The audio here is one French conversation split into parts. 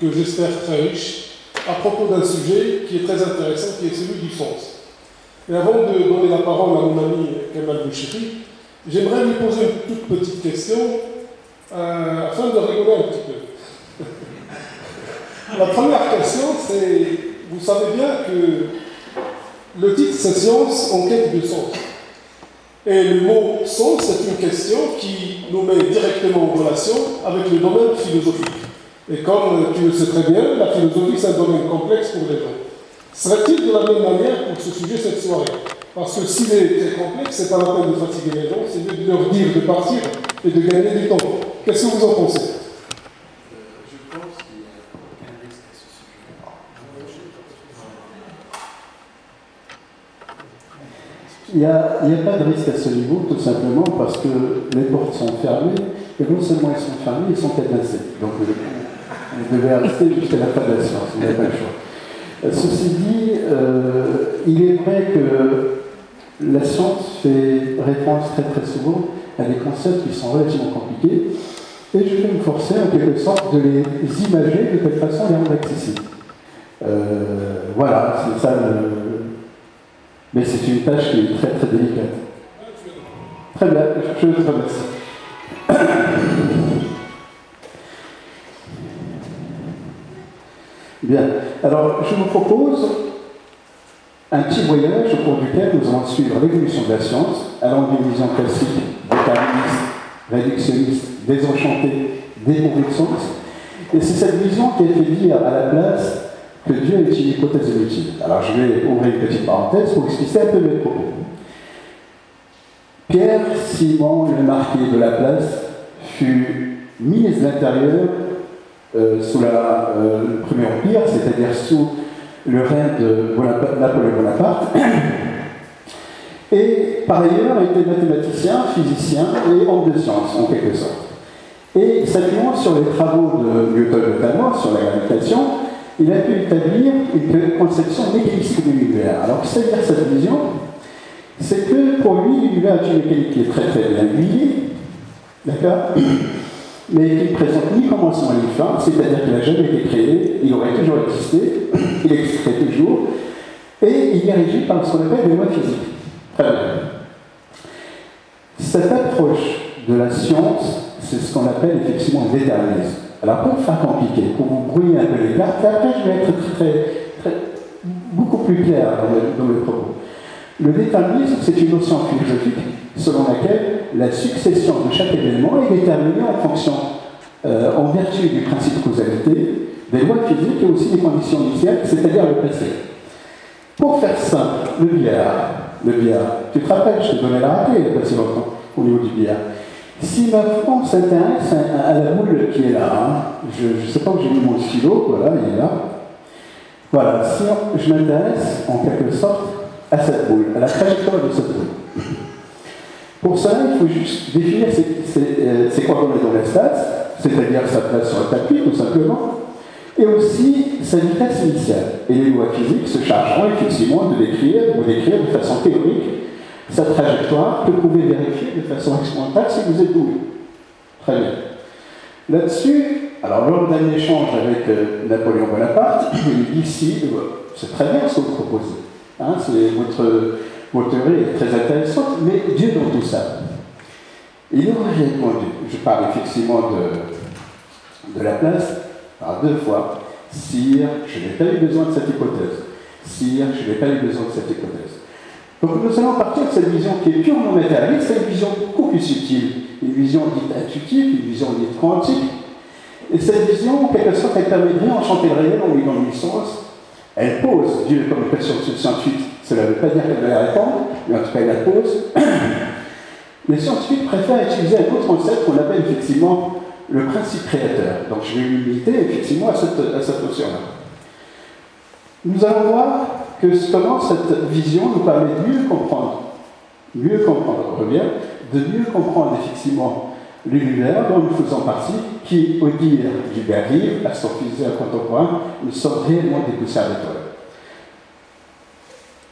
que j'espère très riche, à propos d'un sujet qui est très intéressant, qui est celui du sens. Et avant de donner la parole à mon ami Kamal Bouchiri, j'aimerais lui poser une toute petite question, afin de rigoler un petit peu. La première question, c'est, vous savez bien que le titre, c'est Science en quête de sens. Et le mot sens, c'est une question qui nous met directement en relation avec le domaine philosophique. Et comme tu le sais très bien, la philosophie, c'est un domaine complexe pour les gens. Serait-il de la même manière pour ce sujet cette soirée? Parce que s'il est très complexe, c'est pas la peine de fatiguer les gens, c'est mieux de leur dire de partir et de gagner du temps. Qu'est-ce que vous en pensez? Je pense qu'il n'y a aucun risque à ce sujet. Il n'y a pas de risque à ce niveau, tout simplement parce que les portes sont fermées, et non seulement elles sont fermées, elles sont cadenassées. Donc vous devez rester jusqu'à la fin de la séance, vous n'avez pas le choix. Ceci dit, il est vrai que la science fait référence très très souvent à des concepts qui sont relativement compliqués, et je vais me forcer en quelque sorte de les imager de telle façon à les rendre accessibles. Voilà, c'est ça Mais c'est une tâche qui est très très délicate. Très bien, je vous remercie. Bien, alors je vous propose un petit voyage au cours duquel nous allons suivre l'évolution de la science, allant d'une vision classique, déterministe, réductionniste, désenchantée, dépourvue de sens. Et c'est cette vision qui a fait dire à la place que Dieu est une hypothèse inutile. Alors je vais ouvrir une petite parenthèse pour expliquer un peu mes propos. Pierre Simon le marquis de la place fut ministre de l'Intérieur sous le Premier Empire, c'est-à-dire sous le règne de Napoléon Bonaparte, et par ailleurs était mathématicien, physicien et homme de science en quelque sorte. Et s'appuyant sur les travaux de Newton notamment, sur la gravitation, il a pu établir une conception mécanistique de l'univers. Alors, qu'est-ce que veut dire cette vision? C'est que pour lui, l'univers est une mécanique qui est très très bien huilée, d'accord, mais qui ne présente ni commencement ni fin, c'est-à-dire qu'il n'a jamais été créé, il aurait toujours existé, il existerait toujours, et il est régi par ce qu'on appelle des lois physiques. Très bien. Cette approche de la science, c'est ce qu'on appelle effectivement le déterminisme. Alors, pour faire compliqué, pour vous brouiller un peu les cartes, après je vais être beaucoup plus clair dans le propos. Le déterminisme, c'est une notion philosophique selon laquelle la succession de chaque événement est déterminée en fonction, en vertu du principe de causalité, des lois physiques et aussi des conditions initiales, c'est-à-dire le passé. Pour faire simple, le billard, tu te rappelles, je t'ai donné la rappel il n'y a pas si longtemps au niveau du billard. Si ma France s'intéresse à la boule qui est là, hein, je ne sais pas où j'ai mis mon stylo, voilà, il est là. Voilà, si je m'intéresse en quelque sorte à cette boule, à la trajectoire de cette boule. Pour ça, il faut juste définir c'est quoi qu'on est dans l'espace, c'est-à-dire sa place sur le tapis, tout simplement, et aussi sa vitesse initiale. Et les lois physiques se chargeront effectivement de décrire de façon théorique sa trajectoire que vous pouvez vérifier de façon expérimentale si vous êtes doué. Très bien. Là-dessus, alors lors d'un échange avec Napoléon Bonaparte, il dit si, c'est très bien ce que vous proposez. Hein, votre théorie est très intéressante, mais Dieu dans tout ça. Il aurait répondu, je parle effectivement de la place, par deux fois, sire, je n'ai pas eu besoin de cette hypothèse. Sire, je n'ai pas eu besoin de cette hypothèse. Donc nous allons partir de cette vision qui est purement matérialiste, c'est une vision beaucoup plus subtile, une vision dite intuitive, une vision dite quantique. Et cette vision, en quelque sorte, elle permet de réenchanter le réel en lui donnant du sens. Elle pose Dieu comme une question scientifique. Cela ne veut pas dire qu'elle va la répondre, mais en tout cas elle la pose. Les scientifiques préfèrent utiliser un autre concept qu'on appelle effectivement le principe créateur. Donc je vais me limiter effectivement à cette notion-là. Nous allons voir comment cette vision nous permet de mieux comprendre, on revient, de mieux comprendre effectivement l'univers dont nous faisons partie, qui, au dire du Bergir, astrophysicien contemporain, nous sommes réellement des poussières d'étoiles.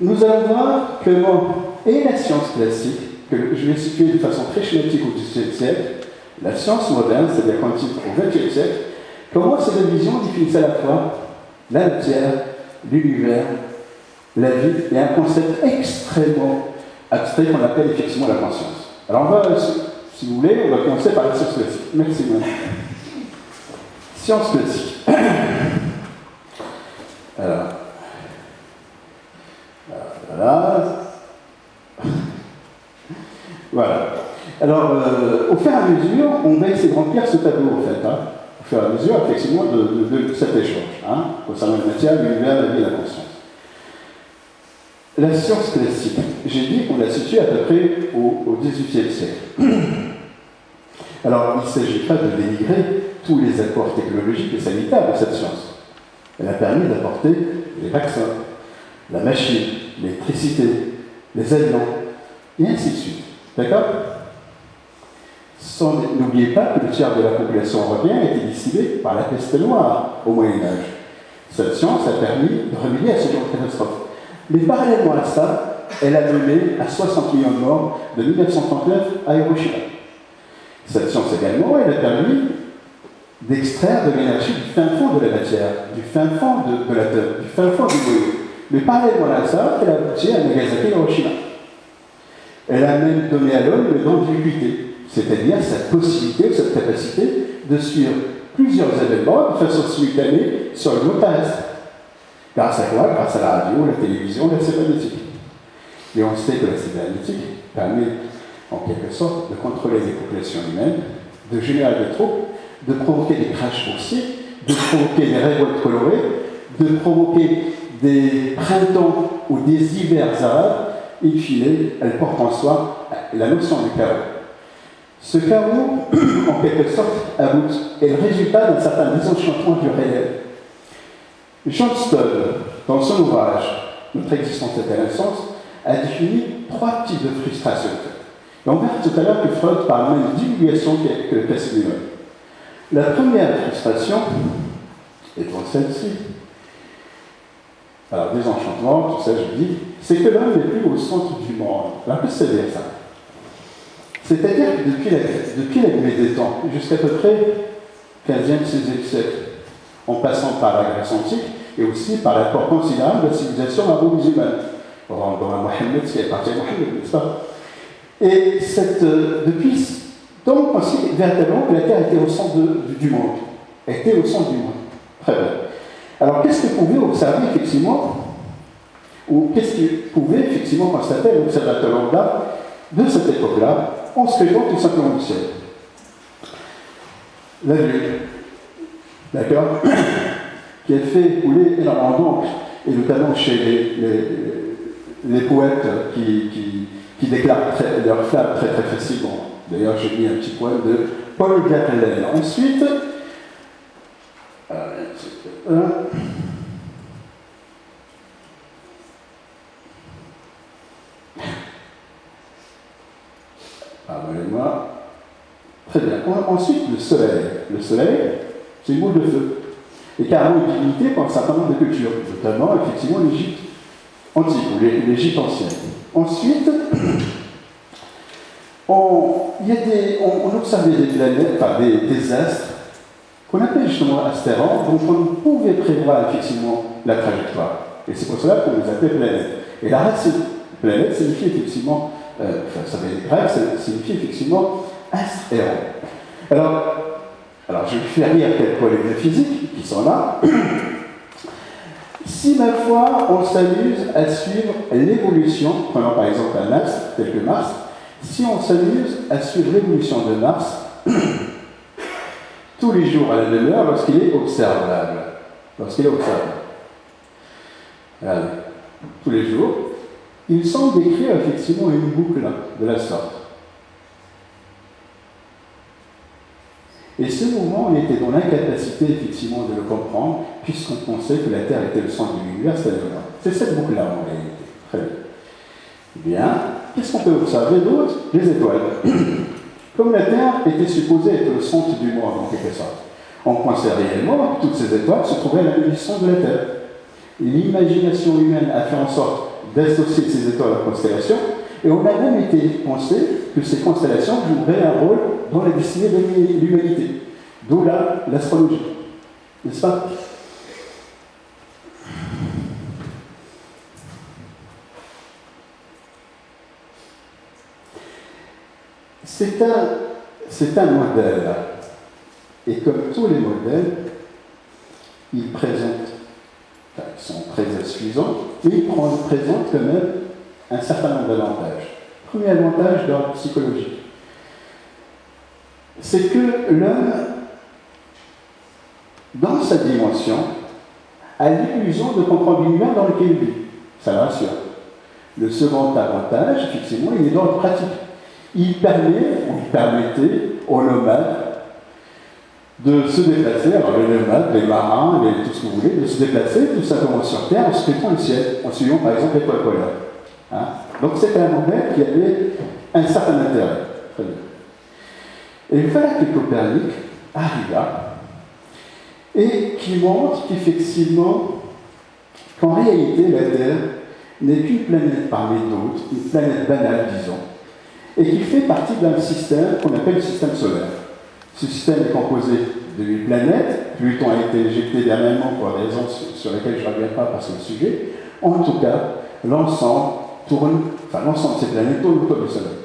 Nous allons voir comment, et la science classique, que je vais situer de façon très schématique au XVIIIe siècle, la science moderne, c'est-à-dire quantique au XXe siècle, Comment ces deux visions définissent à la fois la matière, l'univers, la vie, et un concept extrêmement abstrait qu'on appelle effectivement la conscience. Alors on va, si vous voulez, on va commencer par la science classique. Merci, madame. Science classique. Alors, voilà. Alors, au fur et à mesure, on va essayer de remplir ce tableau, en fait, au fur et à mesure, effectivement, de cet échange, concernant la matière, l'univers, la vie et la conscience. La science classique, j'ai dit qu'on la situe à peu près au XVIIIe siècle. Alors, il ne s'agit pas de dénigrer tous les apports technologiques et sanitaires de cette science. Elle a permis d'apporter les vaccins, la machine, l'électricité, les avions, et ainsi de suite. D'accord ? N'oubliez pas que le tiers de la population européenne a été décimé par la peste noire au Moyen-Âge. Cette science a permis de remédier à ce genre de catastrophe. Mais parallèlement à ça, elle a mené à 60 millions de morts de 1939 à Hiroshima. Cette science également, elle a permis d'extraire de l'énergie du fin fond de la matière, du fin fond de la Terre, du fin fond du noyau. Mais parallèlement à ça, elle a abouti à Nagasaki et Hiroshima. Elle a même donné à l'homme le don de l'ubiquité, c'est-à-dire cette possibilité, cette capacité de suivre plusieurs événements de façon simultanée sur le monde terrestre. Grâce à quoi ? Grâce à la radio, la télévision, la cybernétique. Et on sait que la cybernétique permet, en quelque sorte, de contrôler les populations humaines, de générer des troupes, de provoquer des crashs boursiers, de provoquer des révoltes colorées, de provoquer des printemps ou des hivers arabes. In fine, elle porte en soi la notion du chaos. Ce chaos, en quelque sorte, est le résultat d'un certain désenchantement du réel. Johnston, dans son ouvrage « Notre existence est-elle un sens ?», a défini 3 types de frustration. Et on verra tout à l'heure que Freud parle même d'inhibition que le pessimisme. La première frustration est donc celle-ci. Alors, désenchantement, tout ça, je dis, c'est que l'homme n'est plus au centre du monde. Alors, qu'est-ce que ça veut dire, ça ? C'est-à-dire que depuis la nuit des temps, jusqu'à peu près 15e, 16e siècle, en passant par la Grèce antique et aussi par l'apport considérable de la civilisation arabo-musulmane. Dans la Mohammed, ce qui appartient à Mohammed, n'est-ce pas ? Et depuis, donc on pense véritablement que la Terre était au centre du monde. Elle était au centre du monde. Très bien. Alors, qu'est-ce que pouvait observer effectivement, ou qu'est-ce qu'il pouvait effectivement constater l'observateur lambda de cette époque-là, en scrutant tout simplement le ciel ? La Lune, d'accord, qui a fait couler énormément d'encre, et notamment chez les poètes qui déclarent leur flamme très très facilement. D'ailleurs, j'ai mis un petit poème de Paul Verlaine. Ensuite, pardonnez-moi. Très bien. Ensuite, le soleil. Le soleil, c'est une boule de feu. Et carrément une divinité pour un certain nombre de cultures, notamment, effectivement, l'Égypte antique ou l'Égypte ancienne. Ensuite, on observait des planètes, enfin des astres, qu'on appelle justement astéroïdes, dont on pouvait prévoir effectivement la trajectoire. Et c'est pour cela qu'on les appelait planètes. Et la racine planète signifie effectivement, ça veut dire grec, ça signifie effectivement astéron. Alors je vais faire lire quelques problèmes de physique qui sont là. Si ma foi, on s'amuse à suivre l'évolution, prenons par exemple un astre tel que Mars, si on s'amuse à suivre l'évolution de Mars, tous les jours à la même heure lorsqu'il est observable. Allez, tous les jours, il semble décrire effectivement une boucle de la sorte. Et ce mouvement, on était dans l'incapacité effectivement de le comprendre, puisqu'on pensait que la Terre était le centre de l'univers, c'est cette boucle-là en réalité. Très bien. Bien, qu'est-ce qu'on peut observer d'autre ? Les étoiles. Comme la Terre était supposée être le centre du monde, en quelque sorte, on pensait réellement que toutes ces étoiles se trouvaient à la même distance de la Terre. L'imagination humaine a fait en sorte d'associer ces étoiles à la constellation, et on a même été pensé que ces constellations joueraient un rôle dans la destinée de l'humanité, d'où l'astrologie. N'est-ce pas? C'est un modèle. Et comme tous les modèles, ils sont très suffisants, mais ils présentent quand même un certain nombre d'avantages. Premier avantage d'ordre psychologique, c'est que l'homme, dans sa dimension, a l'illusion de comprendre l'univers dans lequel il vit. Ça le rassure. Le second avantage, effectivement, il est d'ordre pratique. Il permettait aux nomades de se déplacer, alors les nomades, les marins, tout ce que vous voulez, de se déplacer tout simplement sur Terre en scrutant le ciel, en suivant par exemple l'étoile polaire. Hein? Donc c'était un modèle qui avait un certain intérêt. Très bien. Et voilà que Copernic arriva et qui montre qu'effectivement, qu'en réalité, la Terre n'est qu'une planète parmi d'autres, une planète banale, disons, et qui fait partie d'un système qu'on appelle le système solaire. Ce système est composé de 8 planètes. Pluton a été éjecté dernièrement pour des raisons sur lesquelles je ne reviens pas parce que le sujet. En tout cas, l'ensemble de ces planètes tourne autour du Soleil.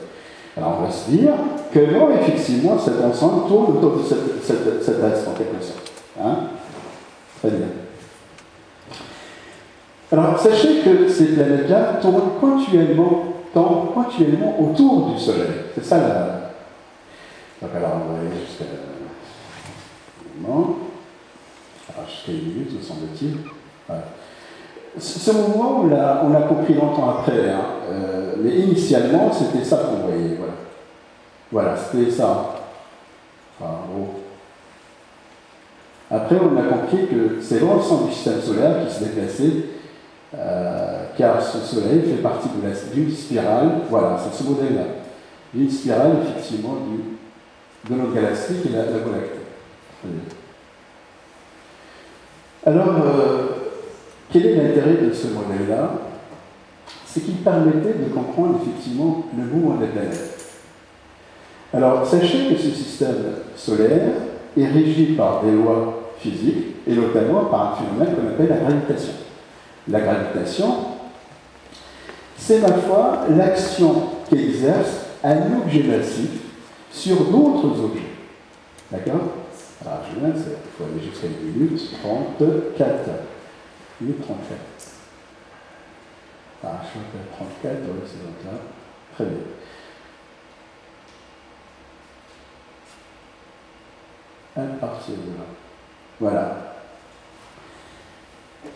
Alors on va se dire que non, effectivement, cet ensemble tourne autour de cet astre en quelque sorte. Hein? Très bien. Alors sachez que ces planètes-là tournent continuellement autour du Soleil. C'est ça la... Donc alors on va aller jusqu'à une minute, me semble-t-il. Voilà. Ce mouvement, on l'a compris longtemps après, hein, mais initialement, c'était ça qu'on voyait. Voilà, c'était ça. Enfin, en gros. Après, on a compris que c'est l'ensemble du système solaire qui se déplaçait, car ce Soleil fait partie d'une spirale, voilà, c'est ce modèle-là, d'une spirale, effectivement, de notre galaxie qui est la Voie lactée. Alors, quel est l'intérêt de ce modèle-là? C'est qu'il permettait de comprendre effectivement le mouvement des planètes. Alors, sachez que ce système solaire est régi par des lois physiques, et notamment par un phénomène qu'on appelle la gravitation. La gravitation, c'est ma foi l'action qu'exerce un objet massif sur d'autres objets. D'accord? Alors, je viens, il faut aller jusqu'à 1 minute 34. 1 minute 34. Ah, je suis à 34, oui, c'est donc là. Très bien. À partir de là. Voilà.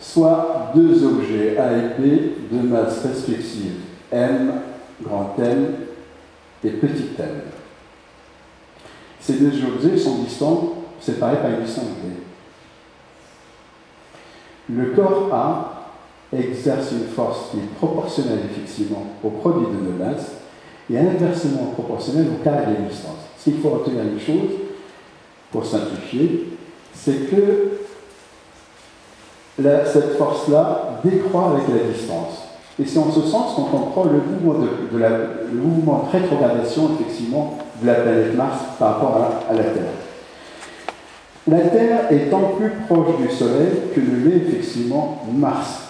Soit deux objets A et B de masse respective M, grand M et petit m. Ces deux objets sont distants, séparés par une distance V. Le corps A exerce une force qui est proportionnelle effectivement au produit de deux masses et inversement proportionnelle au carré de la distance. Ce qu'il faut retenir une chose, pour simplifier, c'est que cette force-là décroît avec la distance. Et c'est en ce sens qu'on comprend le mouvement de rétrogradation, effectivement, de la planète Mars par rapport à la Terre. La Terre étant plus proche du Soleil que ne l'est effectivement Mars.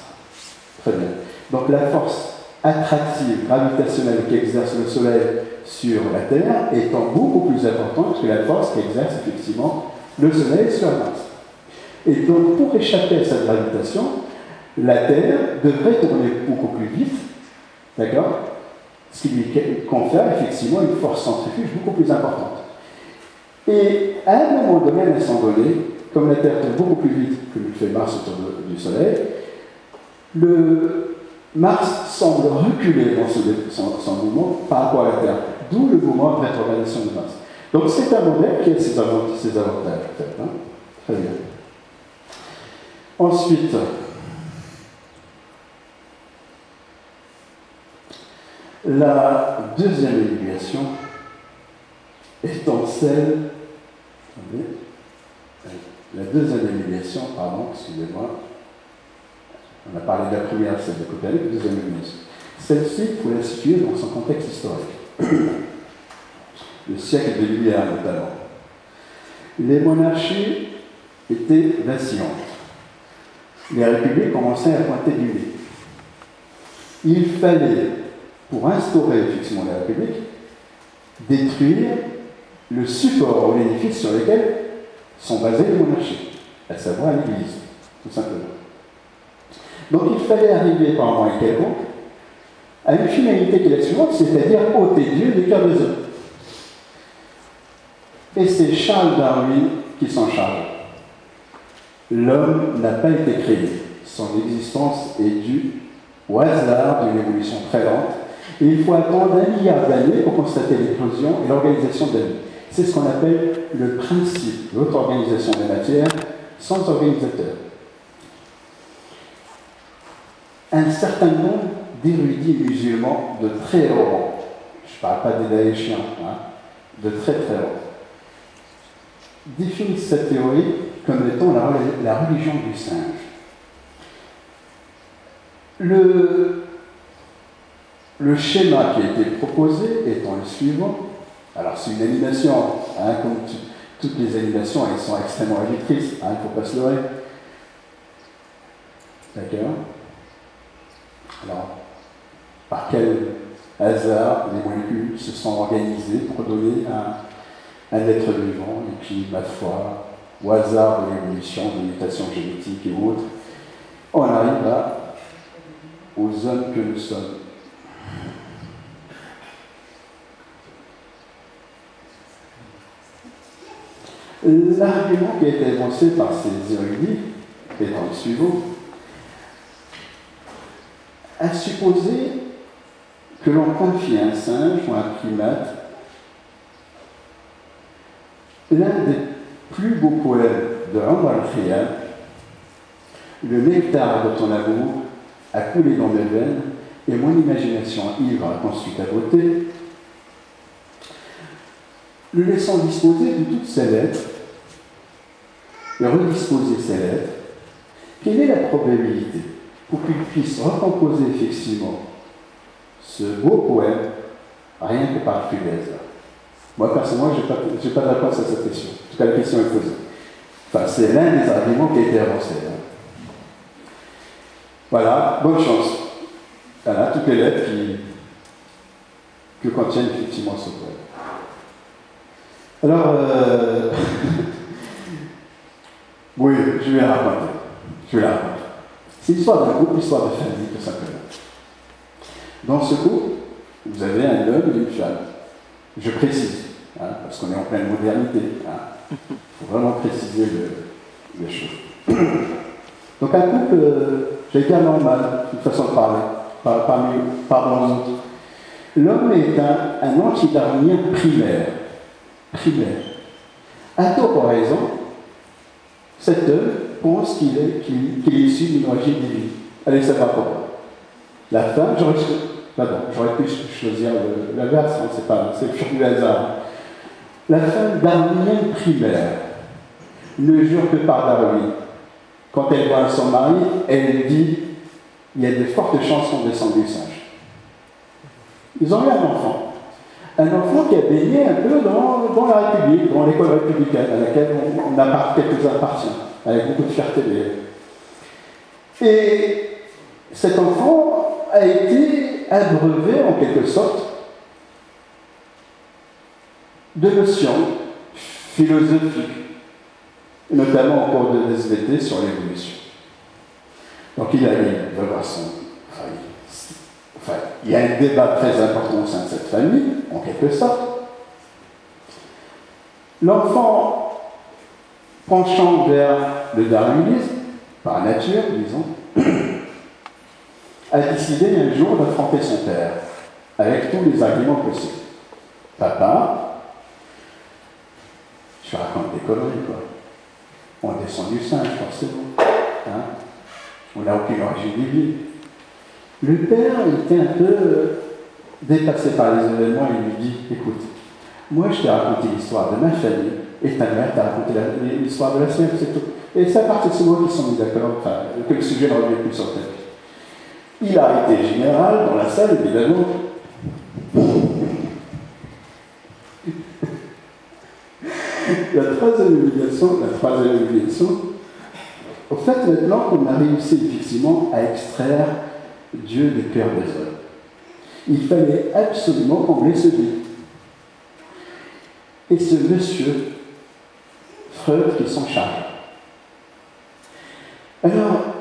Très bien. Donc la force attractive, gravitationnelle qu'exerce le Soleil sur la Terre étant beaucoup plus importante que la force qu'exerce effectivement le Soleil sur Mars. Et donc pour échapper à cette gravitation, la Terre devrait tourner beaucoup plus vite, d'accord? Ce qui lui confère effectivement une force centrifuge beaucoup plus importante. Et à un moment donné, à un instant donné, comme la Terre tourne beaucoup plus vite que le fait Mars autour du Soleil, le Mars semble reculer dans son mouvement par rapport à la Terre, d'où le mouvement de rétrogradation de Mars. Donc c'est un modèle qui a ses avantages, en fait. Hein? Très bien. Ensuite, la deuxième élimination étant celle... La deuxième élimination, pardon, excusez-moi. On a parlé de la première, celle de Copernic, la deuxième élimination. Celle-ci, il faut la situer dans son contexte historique. Le siècle de Lumière, notamment. Les monarchies était vacillante. Les républiques commençaient à pointer du nez. Il fallait, pour instaurer effectivement la République, détruire le support ou l'édifice sur lequel sont basées les monarchies, à savoir l'Église, tout simplement. Donc il fallait arriver par un moyen quelconque à une finalité qui est la suivante, c'est-à-dire ôter Dieu des cœurs des hommes. Et c'est Charles Darwin qui s'en charge. L'homme n'a pas été créé. Son existence est due au hasard d'une évolution très lente. Et il faut attendre 1 milliard d'années pour constater l'éclosion et l'organisation de la vie. C'est ce qu'on appelle le principe de l'auto-organisation des matières sans organisateur. Un certain nombre d'érudits musulmans de très haut rang, je ne parle pas des Daéchiens, de très très haut, définissent cette théorie comme étant la religion du singe. Le schéma qui a été proposé étant le suivant. Alors c'est une animation, comme toutes les animations, elles sont extrêmement réductrices, il ne faut pas se leurrer. D'accord? Alors, par quel hasard les molécules se sont organisées pour donner un être vivant, et puis, ma foi, au hasard de l'évolution, de mutations génétiques et autres, on arrive aux hommes que nous sommes. L'argument qui a été avancé par ces érudits étant le suivant, à supposer que l'on confie à un singe ou à un primate l'un des plus beaux poèmes de Omar al-Khayyam, le nectar de ton amour a coulé dans mes veines et mon imagination ivre a construit ta beauté, le laissant disposer de toutes ses lettres et redisposer ses lettres, quelle est la probabilité pour qu'il puisse recomposer effectivement ce beau poème rien que par le flux des hasards? Moi, personnellement, je n'ai pas de réponse à cette question. En tout cas, la question est posée. Enfin, c'est l'un des arguments qui a été avancé. Voilà, bonne chance. Voilà, toutes les lettres que contiennent effectivement ce poème. Alors, oui, je vais la raconter. C'est l'histoire d'un couple, l'histoire de famille, tout simplement. Dans ce couple, vous avez un homme et une femme. Je précise, parce qu'on est en pleine modernité. Il faut vraiment préciser les choses. Donc un couple, j'allais dire normal, une façon de parler, pardon aux autres. L'homme est un antidarwinien primaire. À tort ou à raison, cet homme pense qu'il est issu d'une origine divine. Allez savoir pourquoi. La femme, j'aurais pu choisir l'inverse, c'est le fur du hasard. La femme darwinienne primaire ne jure que par Darwin. Quand elle voit son mari, elle dit il y a de fortes chances qu'on descende du singe. Ils ont eu un enfant qui a baigné un peu dans la République, dans l'école républicaine, à laquelle quelques-uns appartiennent, avec beaucoup de fierté d'ailleurs. Et cet enfant a été abreuvé, en quelque sorte, de notions philosophiques, notamment au cours de SVT sur l'évolution. Donc il va voir il y a un débat très important au sein de cette famille, en quelque sorte. L'enfant, penchant vers le darwinisme, par nature, disons, a décidé un jour d'affronter son père, avec tous les arguments possibles. Papa, je raconte des conneries, quoi. On descend du singe, forcément. On n'a aucune origine divine. Le père était un peu dépassé par les événements et lui dit, écoute, moi je t'ai raconté l'histoire de ma famille, et ta mère t'a raconté l'histoire de la sienne, c'est tout. Et c'est à partir de ce moment qu'ils sont mis d'accord, que le sujet ne revient plus sur tête. Il a été général dans la salle, évidemment. La troisième humiliation, au fait, maintenant qu'on a réussi effectivement à extraire Dieu du cœur des hommes, il fallait absolument combler ce vide. Et ce monsieur, Freud, qui s'en charge. Alors,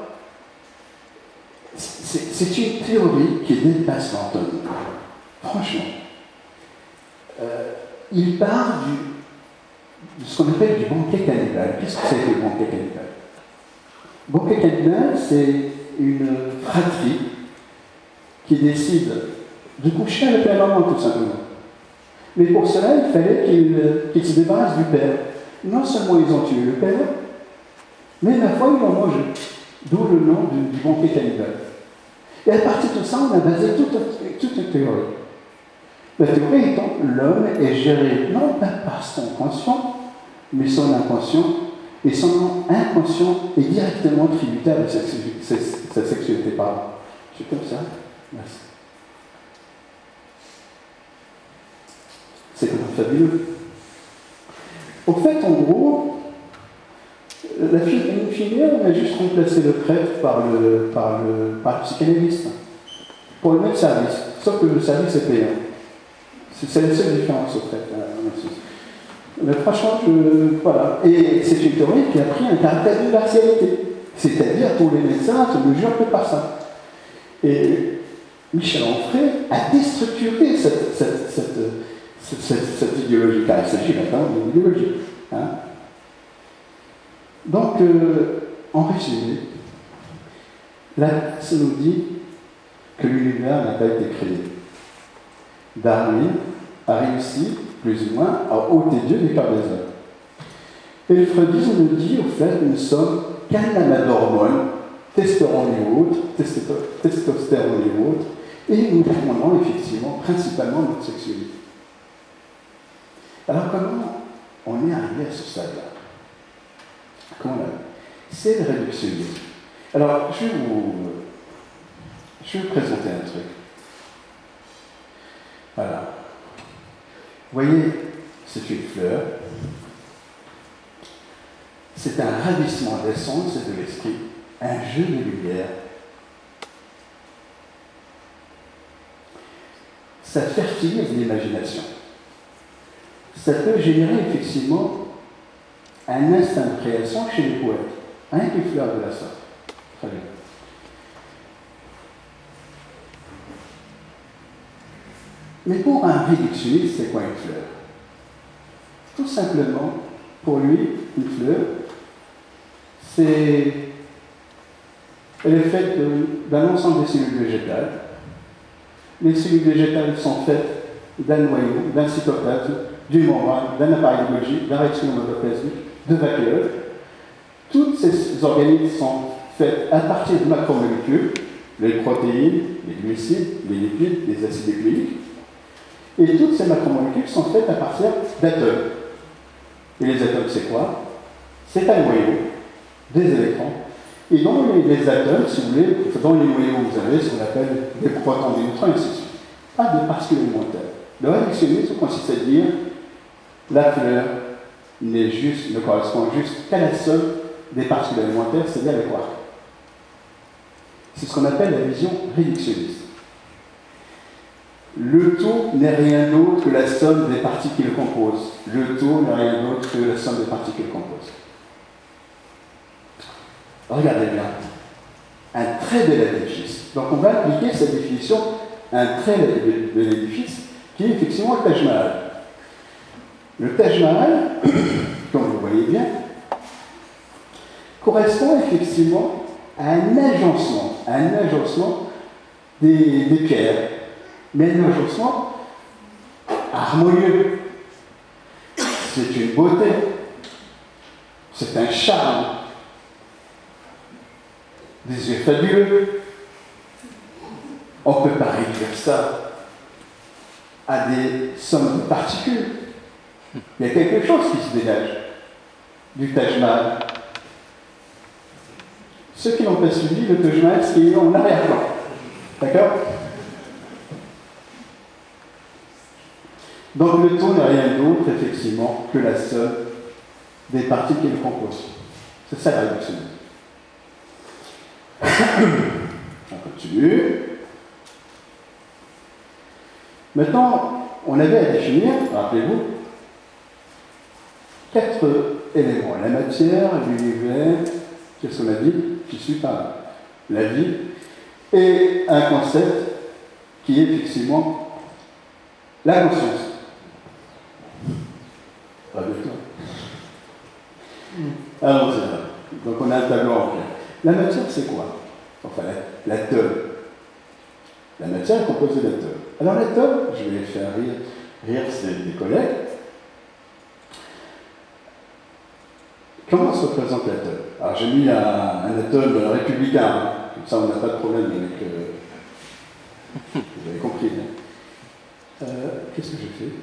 c'est une théorie qui dépasse l'Anthony. Franchement. Il part de ce qu'on appelle du banquet cannibale. Qu'est-ce que c'est que le banquet cannibale? Le banquet cannibale, c'est une fratrie qui décide de coucher avec la maman, tout simplement. Mais pour cela, il fallait qu'ils se débarrassent du père. Non seulement ils ont tué le père, mais la fois ils l'ont mangé. D'où le nom du banquet cannibale. Et à partir de ça, on a basé toute une théorie. La théorie étant l'homme est géré non pas par son conscient, mais son inconscient, et son inconscient est directement tributaire de sa sexualité. Pardon. C'est comme ça. Merci. C'est quand même fabuleux. Au fait, en gros, in fine, on a juste remplacé le prêtre par le psychanalyste, pour le même service, sauf que le service est payant. C'est la seule différence, au fait. Mais franchement, voilà. Et c'est une théorie qui a pris un caractère d'universalité. C'est-à-dire, pour les médecins, on ne jure que par ça. Et Michel Onfray a déstructuré cette idéologie, car il s'agit maintenant d'une idéologie. Hein. Donc, en résumé, ça nous dit que l'univers n'a pas été créé. Darwin a réussi, plus ou moins, à ôter Dieu du cœur des hommes. Et le freudisme nous dit, au fait, que nous sommes qu'un amas d'hormones, testostérone et autres, et nous demandons effectivement, principalement, notre sexualité. Alors, comment on est arrivé à ce stade-là? Comment on a... C'est le réductionnisme. Alors, je vais vous présenter un truc. Voilà. Vous voyez, c'est une fleur. C'est un ravissement d'essence et de l'esprit, un jeu de lumière. Ça fertilise l'imagination. Ça peut générer effectivement un instinct de création chez les poètes. Rien qu'une fleur de la sorte. Très bien. Mais pour un réductionniste, c'est quoi une fleur? Tout simplement, pour lui, une fleur, elle est faite d'un ensemble de cellules végétales. Les cellules végétales sont faites d'un noyau, d'un cytoplasme, d'une membrane, d'un appareil biologique, d'un reticulum endoplasmique, de vacuoles. Tous ces organismes sont faits à partir de macromolécules, les protéines, les glucides, les lipides, les acides nucléiques. Et toutes ces macromolécules sont faites à partir d'atomes. Et les atomes, c'est quoi? C'est un noyau, des électrons. Et dans les atomes, si vous voulez, dans les noyaux, vous avez ce qu'on appelle des protons, des neutrons, et ainsi de suite. Pas de particules élémentaires. Le réductionnisme consiste à dire la fleur ne correspond juste qu'à la somme des particules élémentaires, c'est-à-dire les quarks. C'est ce qu'on appelle la vision réductionniste. Le tout n'est rien d'autre que la somme des parties qui le composent. Le tout n'est rien d'autre que la somme des parties qui le composent. Regardez bien. Un trait de l'édifice. Donc on va appliquer cette définition à un trait de l'édifice qui est effectivement le Taj Mahal. Le Taj Mahal, comme vous le voyez bien, correspond effectivement à un agencement des pierres, mais un agencement harmonieux. C'est une beauté, c'est un charme, des yeux fabuleux. On ne peut pas réduire ça à des sommes de particules. Il y a quelque chose qui se dégage du Taj Mahal. Ceux qui n'ont pas suivi le Taj Mahal, c'est en arrière-plan. D'accord? Donc le tout n'est rien d'autre, effectivement, que la somme des parties qui le composent. C'est ça la réductionnisme. On continue. Maintenant, on avait à définir, rappelez-vous, 4 éléments. La matière, l'univers, qu'est-ce qu'on a dit? Qui suit par la vie, et un concept qui est effectivement la conscience. Pas de tout. Alors, c'est ça. Donc, on a un tableau en clair. La matière, c'est quoi? Enfin, l'atome. La matière est composée d'atomes. Alors, l'atome, je vais les faire rire des collègues. Comment se représente l'atome? Alors, j'ai mis un atome républicain, hein. Comme ça on n'a pas de problème avec. Vous avez compris. Hein. Qu'est-ce que j'ai fait?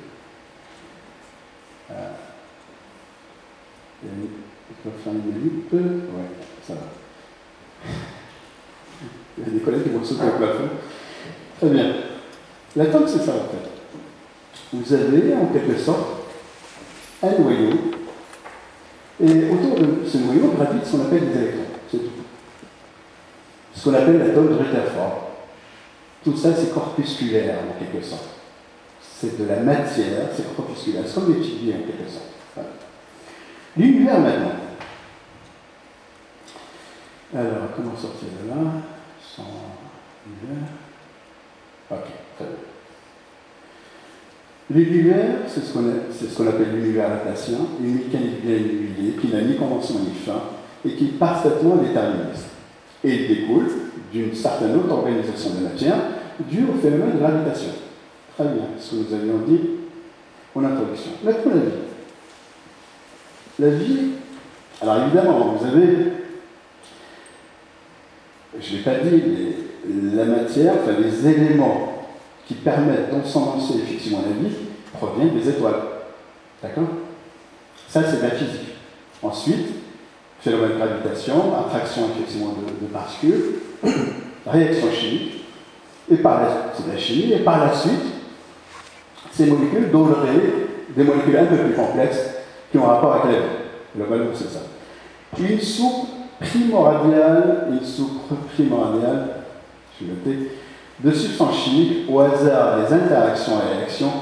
Je vais faire une manip. Ouais, ça va. Il y a des collègues qui vont sauter au plafond. Très bien. L'atome, c'est ça en fait. Vous avez en quelque sorte un noyau. Et autour de ce noyau gravitent ce qu'on appelle des électrons, c'est tout. Ce qu'on appelle l'atome de Rutherford. Tout ça, c'est corpusculaire, en quelque sorte. C'est de la matière, c'est corpusculaire. C'est comme des petites billes, en quelque sorte. Voilà. L'univers, maintenant. Alors, comment sortir de là? Sans univers. Ok, très bien. L'univers, c'est ce qu'on appelle l'univers laplacien, une mécanique bien huilée qui n'a ni commencement ni fin et qui est parfaitement déterministe. Et il découle d'une certaine autre organisation de la matière due au phénomène de gravitation. Très bien, ce que nous avions dit en introduction. Maintenant, la vie. La vie, alors évidemment, vous avez, je ne l'ai pas dit, mais la matière, enfin les éléments qui permettent d'ensemencer effectivement la vie proviennent des étoiles. D'accord? Ça, c'est de la physique. Ensuite, phénomène de gravitation, attraction effectivement de particules, réaction chimique, et c'est de la chimie, et par la suite, ces molécules donneraient des molécules un peu plus complexes qui ont rapport avec la vie. Globalement, c'est ça. Une soupe primordiale, je vais noter, de substances chimiques au hasard des interactions et réactions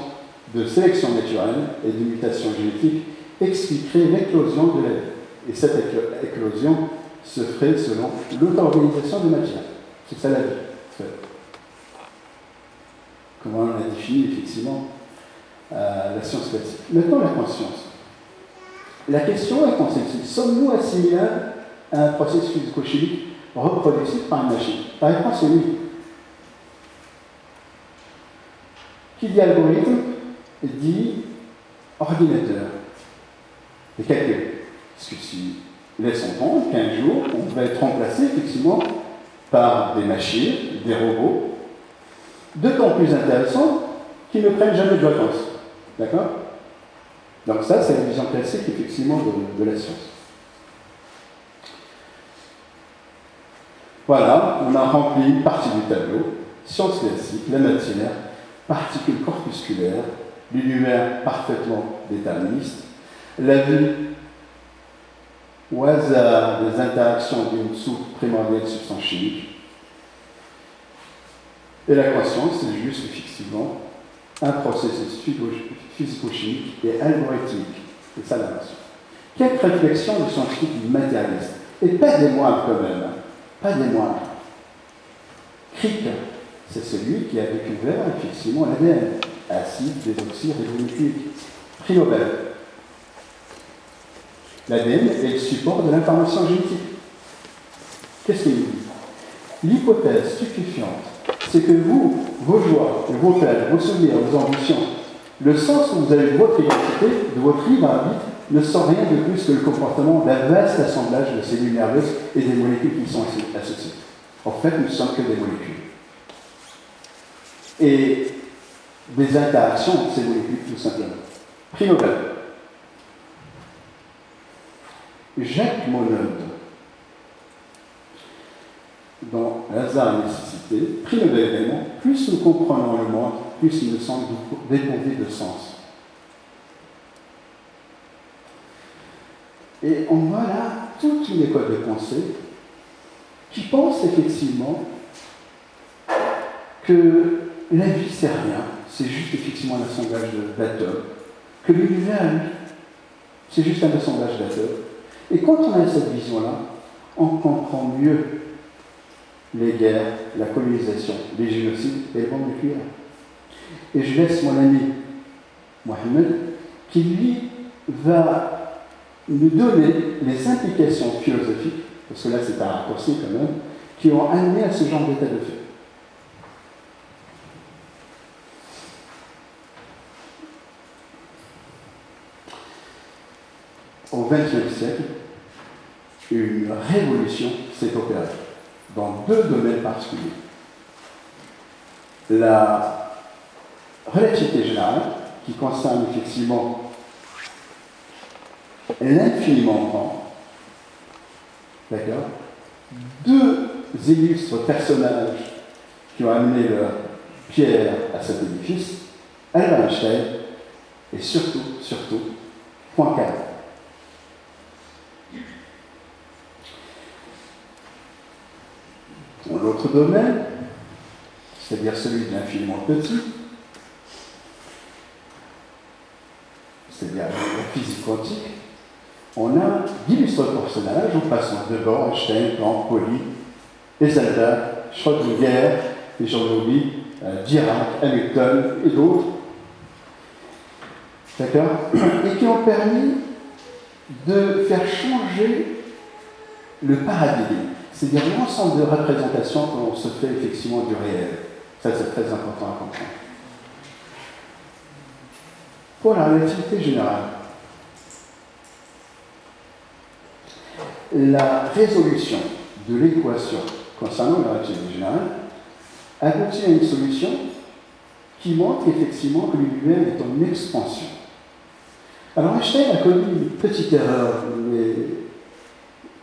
de sélection naturelle et de mutation génétique expliquerait l'éclosion de la vie. Et cette éclosion se ferait selon l'auto-organisation de matière. C'est ça la vie. Comment on a défini effectivement la science classique. Maintenant, la conscience. La question est conceptuelle. Sommes-nous assimilables à un processus physico-chimique reproductible par une machine? La réponse est oui. Qui dit algorithme dit ordinateur et calcul. Parce que si, laissons compte qu'un jour, on va être remplacé effectivement par des machines, des robots, d'autant plus intéressants qu'ils ne prennent jamais de vacances. D'accord? Donc ça, c'est la vision classique effectivement de la science. Voilà, on a rempli une partie du tableau. Science classique, la matière, particules corpusculaires, l'univers parfaitement déterministe, la vie au hasard des interactions d'une soupe primordiale de substances chimiques, et la conscience, c'est juste effectivement un processus physico-chimique et algorithmique. C'est ça la notion. Quelle réflexion de scientifique matérialiste, et pas des moindres quand même, pas des moindres. Crick, c'est celui qui a découvert effectivement l'ADN, acide, désoxyde, ribonucléique. Prix Nobel. L'ADN est le support de l'information génétique. Qu'est-ce qu'il dit? L'hypothèse stupéfiante, c'est que vous, vos joies, vos plaisirs, vos souvenirs, vos ambitions, le sens que vous avez de votre identité, de votre libre arbitre, ne sont rien de plus que le comportement d'un vaste assemblage de cellules nerveuses et des molécules qui sont associées. En fait, nous ne sommes que des molécules. Et des interactions entre ces molécules, tout simplement. Prix Nobel. Jacques Monod, dans Hasard et nécessité, prix Nobel également, plus nous comprenons le monde, plus il nous semble dépourvu de sens. Et on voit là toute une école de pensée qui pense effectivement que la vie c'est rien, c'est juste effectivement un assemblage d'atomes, que l'univers, lui, c'est juste un assemblage d'atomes. Et quand on a cette vision-là, on comprend mieux les guerres, la colonisation, les génocides et les bombes nucléaires. Et je laisse mon ami Mohamed qui, lui, va nous donner les implications philosophiques, parce que là c'est un raccourci quand même, qui ont amené à ce genre d'état de fait. Au XXe siècle, une révolution s'est opérée dans deux domaines particuliers. La relativité générale, qui concerne effectivement l'infiniment grand, d'accord? Deux illustres personnages qui ont amené leur pierre à cet édifice, Albert Einstein et surtout, Poincaré. Dans l'autre domaine, c'est-à-dire celui de l'infiniment petit, c'est-à-dire la physique quantique, on a d'illustres personnages, nous passons devant Einstein, Planck, Pauli, Esselstyn, Schrödinger, les Jean-Louis, Dirac, Hamilton et d'autres, d'accord, et qui ont permis de faire changer le paradigme, c'est-à-dire l'ensemble de représentations qu'on se fait effectivement du réel. Ça, c'est très important à comprendre. Pour la relativité générale, la résolution de l'équation concernant la relativité générale aboutit à une solution qui montre effectivement que l'univers est en expansion. Alors Einstein a commis une petite erreur, mais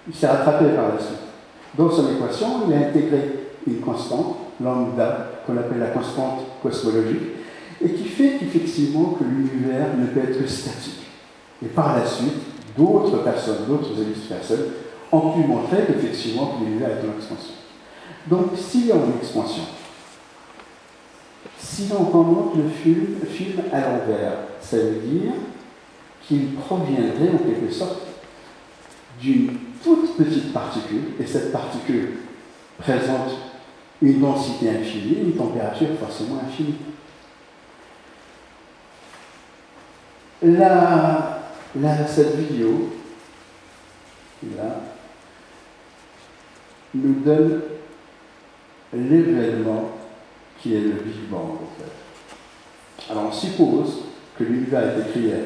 il s'est rattrapé par la suite. Dans son équation, il a intégré une constante, lambda, qu'on appelle la constante cosmologique, et qui fait qu'effectivement que l'univers ne peut être statique. Et par la suite, d'autres personnes, d'autres illustres personnes, ont pu montrer qu'effectivement que l'univers est en expansion. Donc, s'il y a une expansion, si l'on commente le film à l'envers, ça veut dire qu'il proviendrait en quelque sorte d'une toute petite particule, et cette particule présente une densité infinie, une température forcément infinie. Cette vidéo, là, nous donne l'événement qui est le Big Bang, en fait. Alors, on suppose que l'univers a été créé à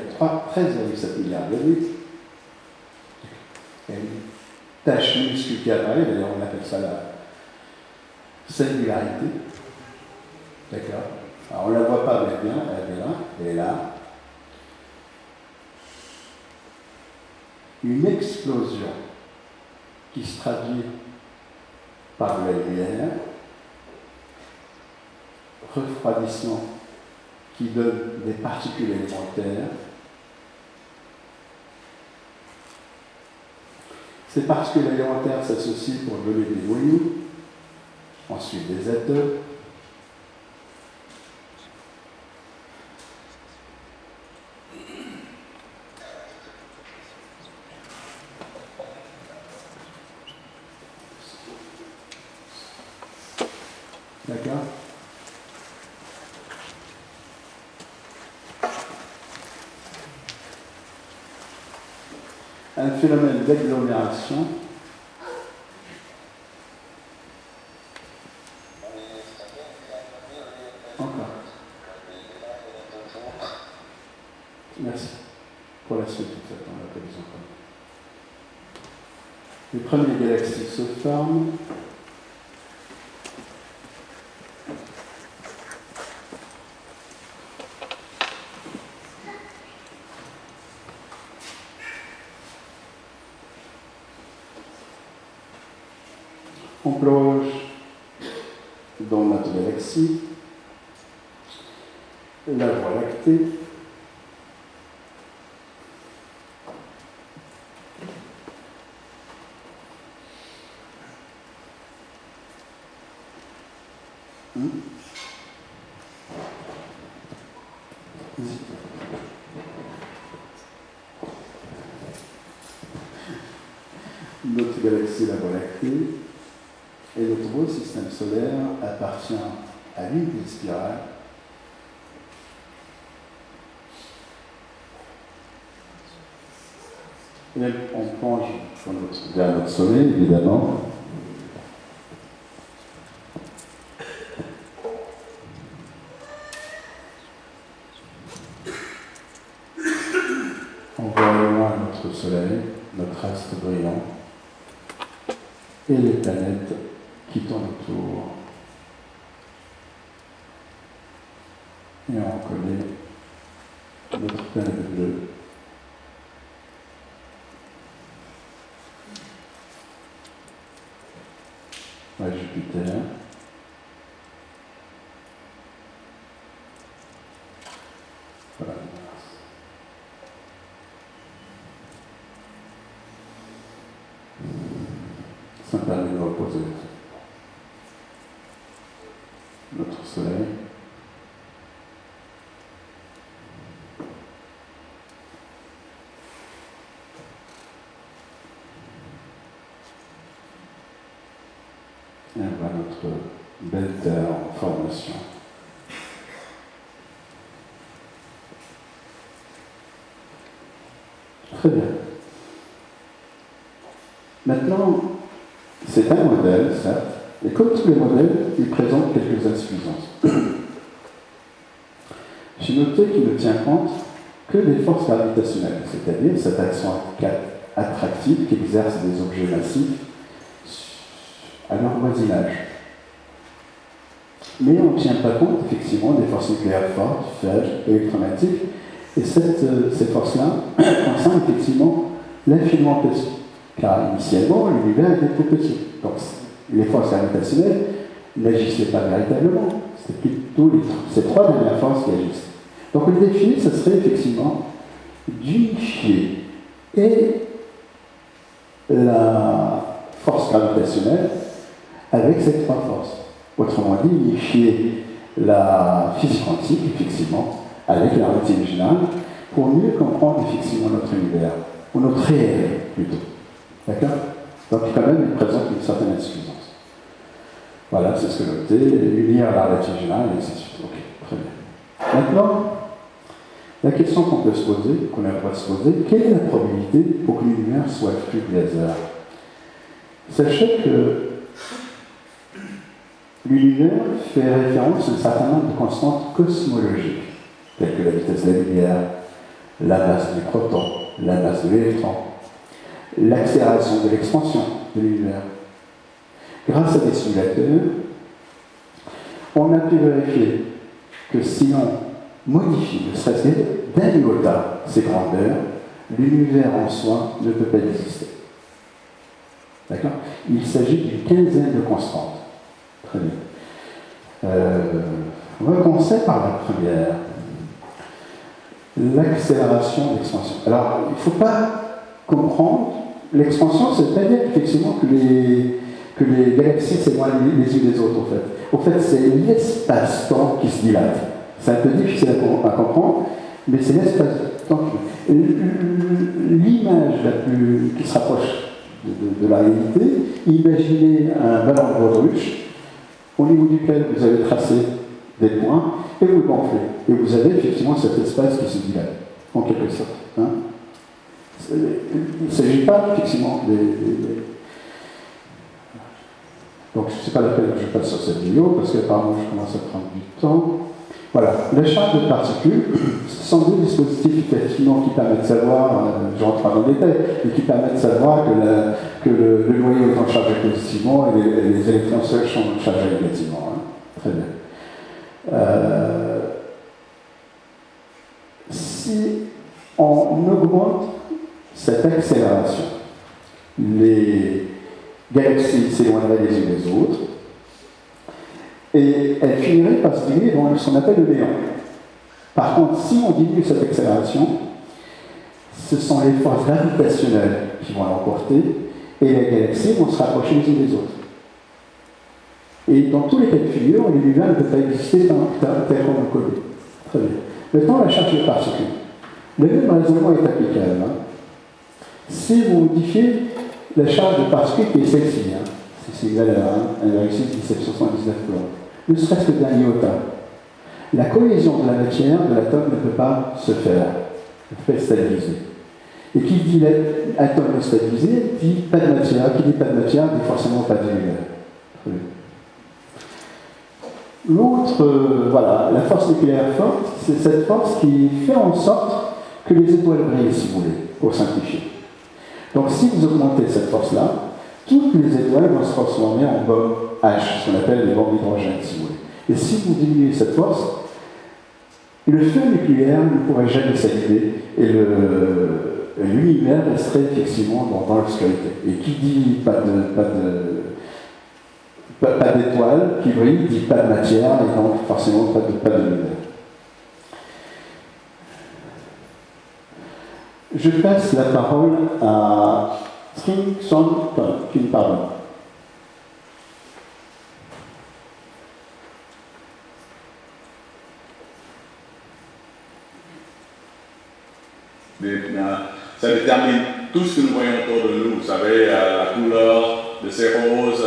13,7 milliards d'années. Il y a une tache minuscule qui apparaît, d'ailleurs on appelle ça la singularité. D'accord? Alors on ne la voit pas mais bien, elle est là, elle est là. Une explosion qui se traduit par la lumière, refroidissement qui donne des particules élémentaires. Ces particules élémentaires s'associent pour donner des noyaux, ensuite des atomes. D'accord? Un phénomène d'agglomération encore. Merci pour la suite, en fait, on l'appelle encore. Les premières galaxies se forment. On plonge dans notre galaxie, la Voie lactée. Notre galaxie, la Voie lactée, et notre beau système solaire appartient à l'une des spirales et on plonge vers notre Soleil, évidemment. On voit au loin notre Soleil, notre astre brillant, et les planètes qui tournent autour. Et on connaît notre planète bleue. Ouais, Jupiter. Voilà. Ça me permet de reposer notre Soleil. Et on voit notre belle Terre en formation. Très bien. Maintenant, c'est un modèle, certes, et comme tous les modèles, il présente quelques insuffisances. J'ai noté qu'il ne tient compte que des forces gravitationnelles, c'est-à-dire cette action attractive qu'exercent des objets massifs à leur voisinage. Mais on ne tient pas compte, effectivement, des forces nucléaires fortes, faibles, électromagnétiques, et ces forces-là concernent effectivement l'infiniment petit. Car initialement, l'univers était tout petit. Donc, les forces gravitationnelles n'agissaient pas véritablement. C'est plutôt ces trois dernières forces qui agissent. Donc, le défi, ce serait effectivement d'unifier et la force gravitationnelle avec ces trois forces. Autrement dit, unifier la physique quantique, effectivement, avec la relativité générale, pour mieux comprendre effectivement notre univers, ou notre réel plutôt. D'accord? Donc quand même, il présente une certaine insuffisance. Voilà, c'est ce que j'ai noté, unir la relativité générale, et ainsi de suite. Ok, très bien. Maintenant, la question qu'on peut se poser, qu'on a le droit de se poser, quelle est la probabilité pour que l'univers soit le flux de laser? Sachez que l'univers fait référence à un certain nombre de constantes cosmologiques, telles que la vitesse de la lumière, la masse du proton, la masse de l'électron, l'accélération de l'expansion de l'univers. Grâce à des simulateurs, on a pu vérifier que si on modifie, ne serait-ce d'un iota ses grandeurs, l'univers en soi ne peut pas exister. D'accord? Il s'agit d'une quinzaine de constantes. Très bien. On va commencer par la première. L'accélération de l'expansion. Alors, il ne faut pas comprendre l'expansion, c'est-à-dire effectivement que les galaxies s'éloignent les unes des autres, en fait. En fait, c'est l'espace-temps qui se dilate. C'est un peu difficile à comprendre, mais c'est l'espace-temps qui... L'image qui se rapproche de la réalité, imaginez un ballon de baudruche au niveau duquel vous avez tracé des points et vous le gonflez. Et vous avez effectivement cet espace qui se dilate, en quelque sorte. Hein. Il ne s'agit pas effectivement Donc, ce n'est pas la peine que je passe sur cette vidéo, parce qu'apparemment, je commence à prendre du temps. Voilà, les charges de particules, ce sont deux dispositifs effectivement qui permettent de savoir, je rentre pas dans le détail, mais qui permettent de savoir que le noyau est chargé positivement et les électrons seuls sont chargés négativement. Hein. Très bien. Si on augmente cette accélération, les galaxies s'éloigneraient les unes des autres, et elles finiraient par se diviser dans ce qu'on appelle le néant. Par contre, si on diminue cette accélération, ce sont les forces gravitationnelles qui vont l'emporter, et les galaxies vont se rapprocher les unes des autres. Et Et dans tous les cas de figure, l'univers ne peut pas exister tel qu'on le connaît. Très bien. Maintenant, la charge de particules. Le même raisonnement est applicable. Si vous modifiez la charge de particules qui est celle-ci, c'est égal à 1,6 1779 coulombs, ne serait-ce que d'un iota, la cohésion de la matière de l'atome ne peut pas se faire, ne peut pas être stabilisée. Et qui dit l'atome stabilisé dit pas de matière, qui dit pas de matière dit forcément pas d'univers. L'autre, voilà, la force nucléaire forte, c'est cette force qui fait en sorte que les étoiles brillent, si vous voulez, pour simplifier. Donc si vous augmentez cette force-là, toutes les étoiles vont se transformer en bombes H, ce qu'on appelle les bombes d'hydrogène, si vous voulez. Et si vous diminuez cette force, le feu nucléaire ne pourrait jamais s'allumer et l'univers resterait effectivement dans l'obscurité. Et qui dit pas d'étoiles qui brillent, dit pas de matière, et donc forcément pas d'univers. Je passe la parole à King, pardon. Mais, ça détermine tout ce que nous voyons autour de nous. Vous savez, la couleur de ces roses,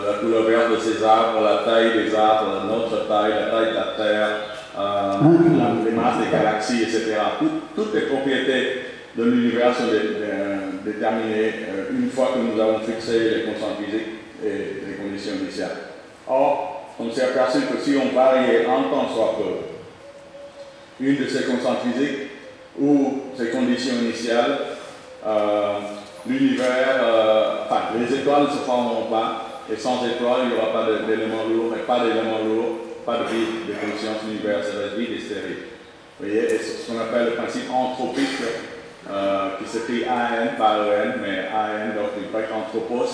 la couleur verte de ces arbres, la taille des arbres, notre taille, la taille de la Terre, les masses des galaxies, etc. Toutes les propriétés de l'univers sont déterminées une fois que nous avons fixé les constantes physiques et les conditions initiales. Or, on s'est aperçu que si on variait un tant soit peu une de ces constantes physiques ou ces conditions initiales, l'univers, les étoiles ne se formeront pas, et sans étoiles, il n'y aura pas d'éléments lourds, et pas d'éléments lourds, pas de vide, de conscience, l'univers serait vide et stérile. Vous voyez, et c'est ce qu'on appelle le principe anthropique, qui s'écrit AN par EN, mais AN, donc du grec anthropos,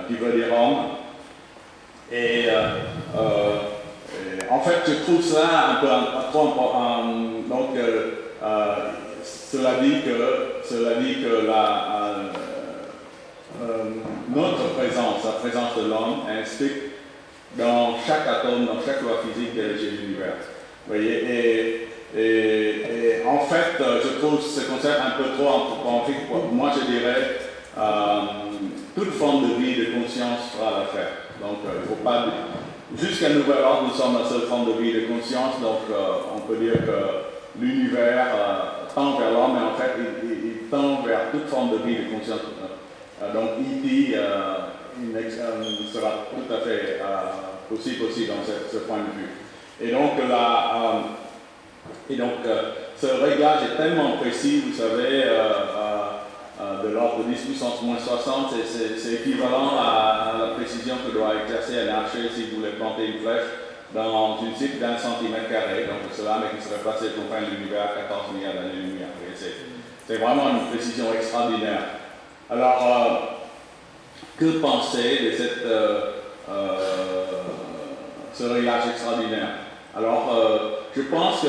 qui veut dire homme. Et en fait, je trouve ça un peu trop important. Donc, cela dit que notre présence, la présence de l'homme, inscrite dans chaque atome, dans chaque loi physique de l'univers. Vous voyez, et en fait, je trouve ce concept un peu trop anthropomorphique. Moi, je dirais toute forme de vie, de conscience fera l'affaire. Donc, il ne faut pas. Jusqu'à nouvel ordre, nous sommes la seule forme de vie et de conscience. Donc, on peut dire que l'univers tend vers l'homme, mais en fait, il tend vers toute forme de vie et de conscience. Donc, E.T. sera tout à fait possible aussi dans ce point de vue. Et donc, ce réglage est tellement précis, vous savez, de l'ordre de 10 puissance moins 60, c'est équivalent à la précision que doit exercer un archer si vous voulez planter une flèche dans une cible d'1 cm². Donc, cela, mais qui serait placé au confin de l'univers à 14 milliards d'années-lumière. C'est vraiment une précision extraordinaire. Alors, que penser de ce réglage extraordinaire? Alors, je pense que,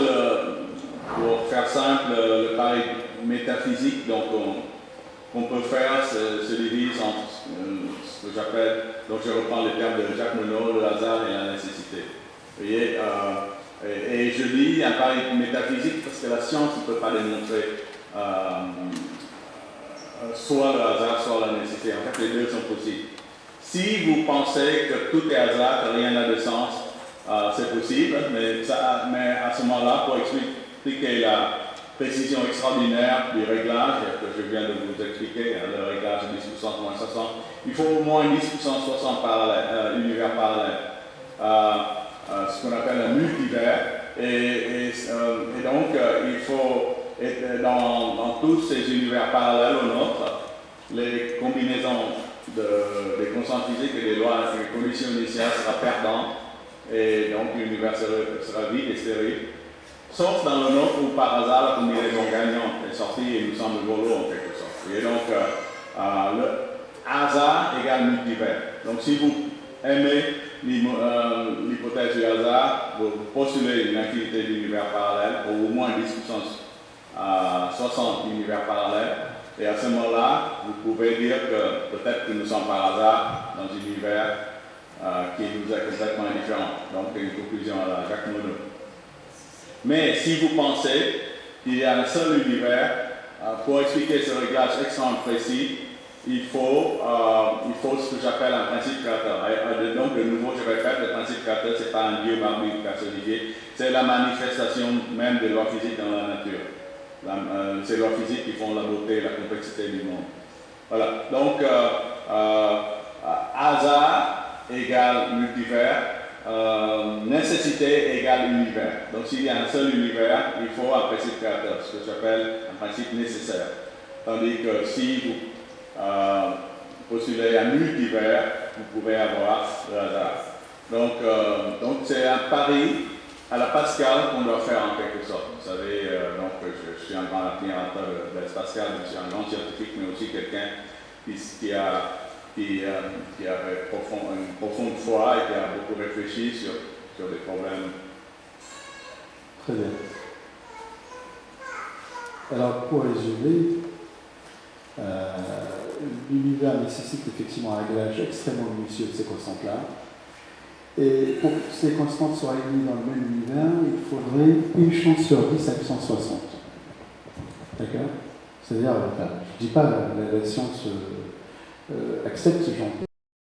pour faire simple, le pari métaphysique qu'on peut faire se divise en ce que j'appelle, donc je reprends les termes de Jacques Monod, le hasard et la nécessité. Vous voyez, et je dis un pari métaphysique parce que la science ne peut pas démontrer soit le hasard, soit la nécessité. En fait, les deux sont possibles. Si vous pensez que tout est hasard, que rien n'a de sens, c'est possible, mais à ce moment-là, pour expliquer la précision extraordinaire du réglage que je viens de vous expliquer, le réglage de 10 puissance moins 60, il faut au moins 10 puissance 60 univers parallèles, ce qu'on appelle un multivers, et donc il faut, dans tous ces univers parallèles au nôtre, les combinaisons des constantes physiques et des lois et des conditions initiales sera perdante, et donc l'univers sera vide et stérile. Sauf dans le nôtre où par hasard la combinaison gagnante est sortie et nous semble volo en quelque sorte. Et donc le hasard égale multivers. Donc si vous aimez l'hypothèse du hasard, vous postulez une infinité d'univers parallèles, ou au moins 10 puissance 60 univers parallèles. Et à ce moment-là, vous pouvez dire que peut-être que nous sommes par hasard dans un univers qui nous est complètement différent. Donc, une conclusion à la Jacques Monod. Mais si vous pensez qu'il y a un seul univers, pour expliquer ce réglage extrêmement précis, il faut ce que j'appelle un principe créateur. Donc, de nouveau, je répète, le principe créateur, ce n'est pas un Dieu barbare personnifié, c'est la manifestation même des lois physiques dans la nature. C'est les lois physiques qui font la beauté et la complexité du monde. Voilà. Donc, hasard égale multivers, nécessité égale univers. Donc, s'il y a un seul univers, il faut un principe créateur, ce que j'appelle un principe nécessaire. Tandis que si vous postulez un multivers, vous pouvez avoir le hasard. Donc c'est un pari à la Pascal qu'on doit faire en quelque sorte. Vous savez, donc je suis un grand admirateur de Blaise Pascal, je suis un grand scientifique, mais aussi quelqu'un qui avait une profonde foi et qui a beaucoup réfléchi sur des problèmes. Très bien. Alors, pour résumer, l'univers nécessite effectivement un réglage extrêmement minutieux de ces constantes-là. Et pour que ces constantes soient réunies dans le même univers, il faudrait une chance sur 10 à puissance 60. D'accord? C'est-à-dire, je ne dis pas la science accepte ce genre